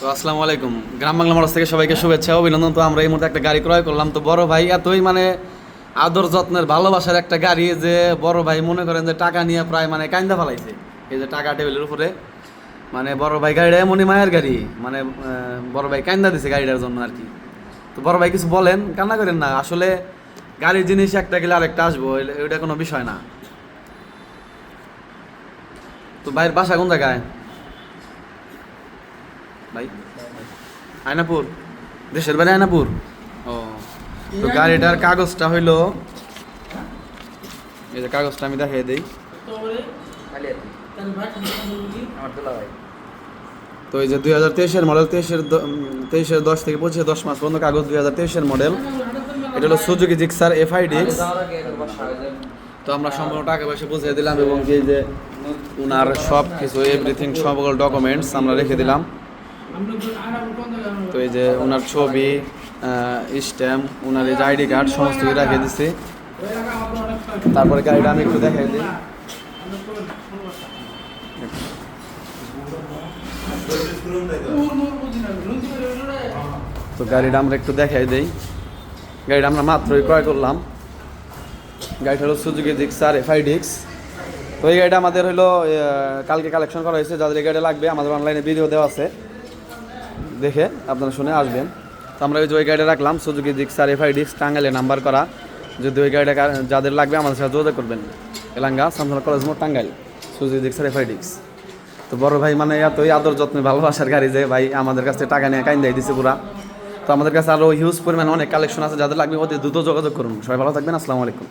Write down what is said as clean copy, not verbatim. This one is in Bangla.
তো আসসালামু আলাইকুম। গ্রাম বাংলা মোটরস থেকে সবাইকে শুভেচ্ছা অভিনন্দন। তো আমরা এই মুহূর্তে একটা গাড়ি ক্রয় করলাম। তো বড় ভাই এতই মানে আদর যত্নের ভালোবাসার একটা গাড়ি যে বড় ভাই মনে করেন যে টাকা নিয়ে প্রায় মানে কাইন্দা ফেলাইছে। এই যে টাকা টেবিলের উপরে মানে বড় ভাই গাড়িটা এমনই মায়ের গাড়ি মানে বড় ভাই কাইন্দা দিছে গাড়িটার জন্য আর কি। তো বড় ভাই কিছু বলেন, কান্না করেন না, আসলে গাড়ির জিনিস একটা গেলে আরেকটা আসবো, এটা কোনো বিষয় না। তো ভাইয়ের বাসা কোন জায়গায় ভাই? আয়নাপুর, দেশের বাড়ি আয়নাপুর। ও, তো গাড়িটার কাগজটা হইলো, এই যে কাগজটা আমি দেখাই দিই। তো এই যে 2023-এর মডেল, 23-10 থেকে 25-10 মাস পর্যন্ত কাগজ, 2023-এর মডেল। এটা হলো সুজুকি জিক্সার FIDX। তো আমরা সম্পূর্ণ টাকা পয়সা বুঝিয়ে দিলাম এবং এই যে ওনার সব কিছু এভরিথিং সকল ডকুমেন্টস আমরা রেখে দিলাম। তো এই যে ওনার ছবি, স্ট্যাম্প, ওনার এই যে ID কার্ড সমস্ত কিছু রেখে দিচ্ছি। তারপরে গাড়িটা আমি একটু দেখাই দিই। তো গাড়িটা আমরা একটু দেখাই দিই। গাড়িটা আমরা মাত্রই ক্রয় করলাম। গাড়িটা হলো সুজুকি জিক্সার FIDX। তো এই গাড়িটা আমাদের হলো কালকে কালেকশন করা হয়েছে। যাদের এই গাড়ি লাগবে আমাদের অনলাইনে ভিডিও দেওয়া আছে, দেখে আপনারা শুনে আসবেন। তো আমরা ওই গাড়িটা রাখলাম সুজুকি জিক্সার FIDX, টাঙ্গাইলে নাম্বার করা। যদি ওই গাড়িটা যাদের লাগবে আমাদের সাথে যোগাযোগ করবেন। এলাঙ্গা সামসুল্লাহ কলেজ মোড়, টাঙ্গাইল, সুজুকি জিক্সার FIDX। তো বড় ভাই মানে এতই আদর যত্নে ভালোবাসার গাড়ি যে ভাই আমাদের কাছে টাকা নিয়ে কাইন্দাই দিছে পুরা। তো আমাদের কাছে আরও হিউজ পরিমাণে অনেক কালেকশন আছে, যাদের লাগবে অতি দ্রুত যোগাযোগ করুন। সবাই ভালো থাকবেন, আসসালামু আলাইকুম।